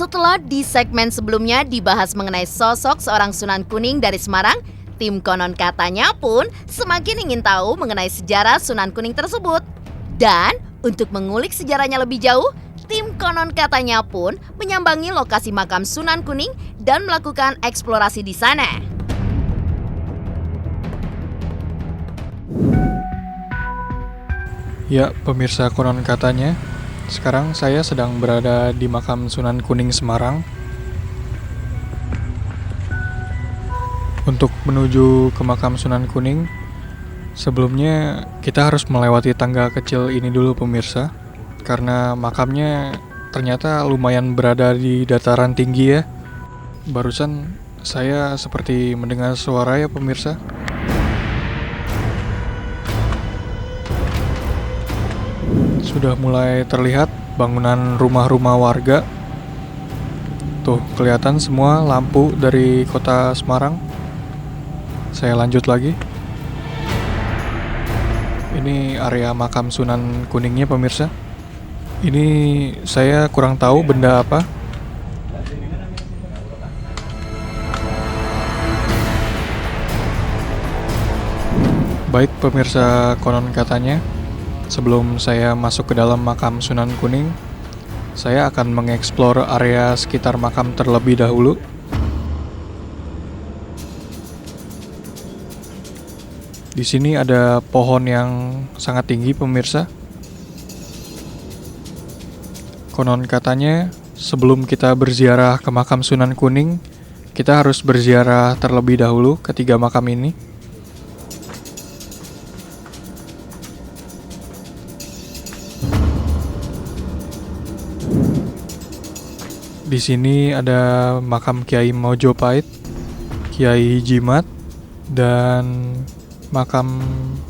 Setelah di segmen sebelumnya dibahas mengenai sosok seorang Sunan Kuning dari Semarang, tim Konon Katanya pun semakin ingin tahu mengenai sejarah Sunan Kuning tersebut. Dan untuk mengulik sejarahnya lebih jauh, tim Konon Katanya pun menyambangi lokasi makam Sunan Kuning dan melakukan eksplorasi di sana. Ya, pemirsa Konon Katanya, sekarang saya sedang berada di makam Sunan Kuning Semarang. Untuk menuju ke makam Sunan Kuning, sebelumnya kita harus melewati tangga kecil ini dulu pemirsa, karena makamnya ternyata lumayan berada di dataran tinggi ya. Barusan saya seperti mendengar suara ya pemirsa. Sudah mulai terlihat bangunan rumah-rumah warga. Tuh, kelihatan semua lampu dari kota Semarang. Saya lanjut lagi. Ini area makam Sunan Kuningnya pemirsa. Ini saya kurang tahu benda apa. Baik pemirsa Konon Katanya, sebelum saya masuk ke dalam makam Sunan Kuning, saya akan mengeksplor area sekitar makam terlebih dahulu. Di sini ada pohon yang sangat tinggi pemirsa. Konon katanya, sebelum kita berziarah ke makam Sunan Kuning, kita harus berziarah terlebih dahulu ke 3 makam ini. Di sini ada makam Kiai Mojopahit, Kiai Jimat, dan makam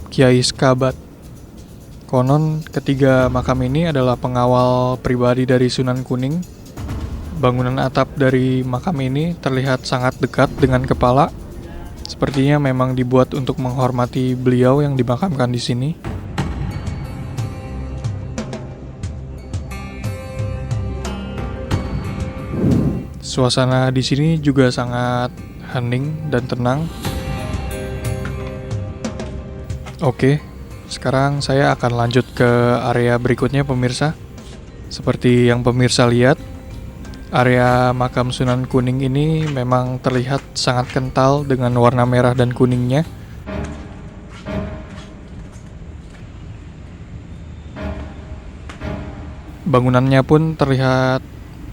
Kiai Skabat. Konon ketiga makam ini adalah pengawal pribadi dari Sunan Kuning. Bangunan atap dari makam ini terlihat sangat dekat dengan kepala. Sepertinya memang dibuat untuk menghormati beliau yang dimakamkan di sini. Suasana di sini juga sangat hening dan tenang. Oke, sekarang saya akan lanjut ke area berikutnya pemirsa. Seperti yang pemirsa lihat, area makam Sunan Kuning ini memang terlihat sangat kental dengan warna merah dan kuningnya. Bangunannya pun terlihat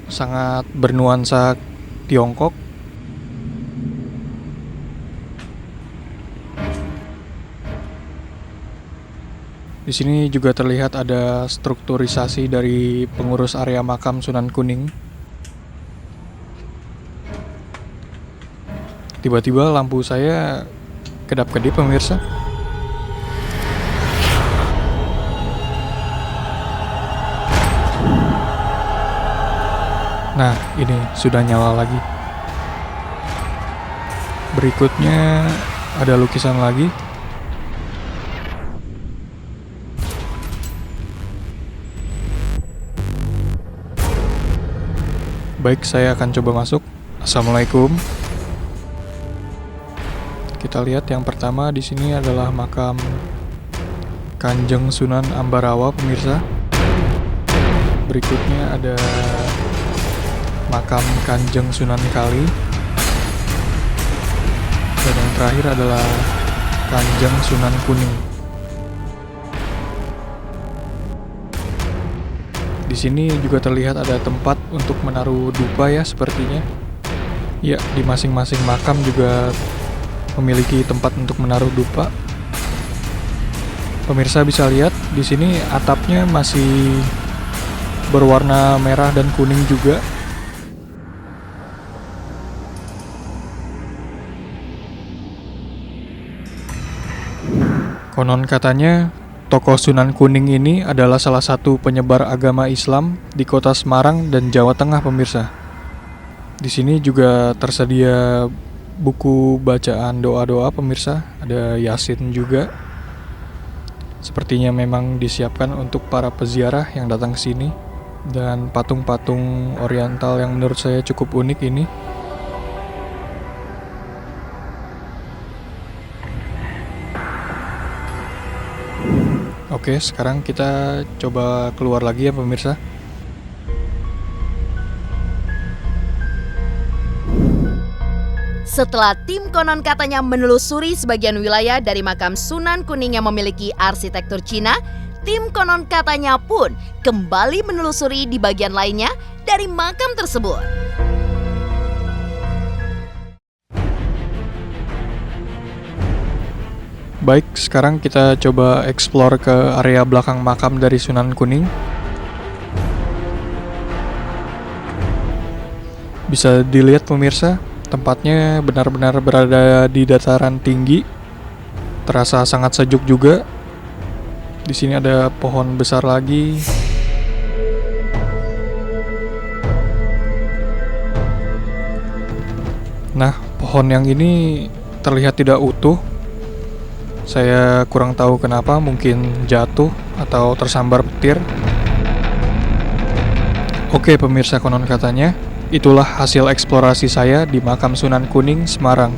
sangat bernuansa Tiongkok. Di sini juga terlihat ada strukturisasi dari pengurus area makam Sunan Kuning. Tiba-tiba lampu saya kedap-kedip pemirsa. Nah, ini sudah nyala lagi. Berikutnya ada lukisan lagi. Baik, saya akan coba masuk. Assalamualaikum. Kita lihat yang pertama di sini adalah makam Kanjeng Sunan Ambarawa pemirsa. Berikutnya ada makam Kanjeng Sunan Kali, dan yang terakhir adalah Kanjeng Sunan Kuning. Di sini juga terlihat ada tempat untuk menaruh dupa ya sepertinya. Ya, di masing-masing makam juga memiliki tempat untuk menaruh dupa. Pemirsa bisa lihat di sini atapnya masih berwarna merah dan kuning juga. Konon katanya, tokoh Sunan Kuning ini adalah salah satu penyebar agama Islam di kota Semarang dan Jawa Tengah pemirsa. Di sini juga tersedia buku bacaan doa-doa pemirsa, ada Yasin juga. Sepertinya memang disiapkan untuk para peziarah yang datang ke sini. dan patung-patung oriental yang menurut saya cukup unik ini. Oke, sekarang kita coba keluar lagi ya pemirsa. Setelah tim konon katanya menelusuri sebagian wilayah dari makam Sunan Kuning yang memiliki arsitektur Cina, tim konon katanya pun kembali menelusuri di bagian lainnya dari makam tersebut. Baik, sekarang kita coba explore ke area belakang makam dari Sunan Kuning. Bisa dilihat pemirsa, tempatnya benar-benar berada di dataran tinggi. Terasa sangat sejuk juga. Di sini ada pohon besar lagi. Nah, pohon yang ini terlihat tidak utuh. Saya kurang tahu kenapa, mungkin jatuh atau tersambar petir. Oke pemirsa, konon katanya itulah hasil eksplorasi saya di makam Sunan Kuning, Semarang.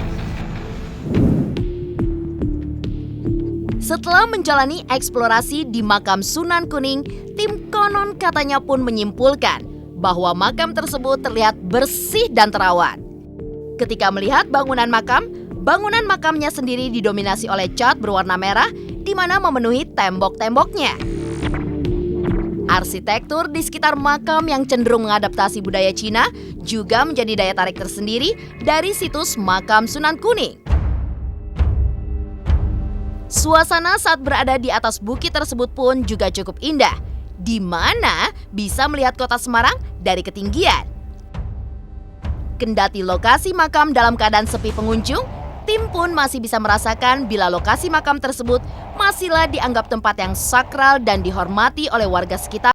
Setelah menjalani eksplorasi di makam Sunan Kuning, tim konon katanya pun menyimpulkan bahwa makam tersebut terlihat bersih dan terawat. Ketika melihat bangunan makamnya sendiri didominasi oleh cat berwarna merah, di mana memenuhi tembok-temboknya. Arsitektur di sekitar makam yang cenderung mengadaptasi budaya Cina juga menjadi daya tarik tersendiri dari situs makam Sunan Kuning. Suasana saat berada di atas bukit tersebut pun juga cukup indah, di mana bisa melihat kota Semarang dari ketinggian. Kendati lokasi makam dalam keadaan sepi pengunjung, tim pun masih bisa merasakan bila lokasi makam tersebut masihlah dianggap tempat yang sakral dan dihormati oleh warga sekitar.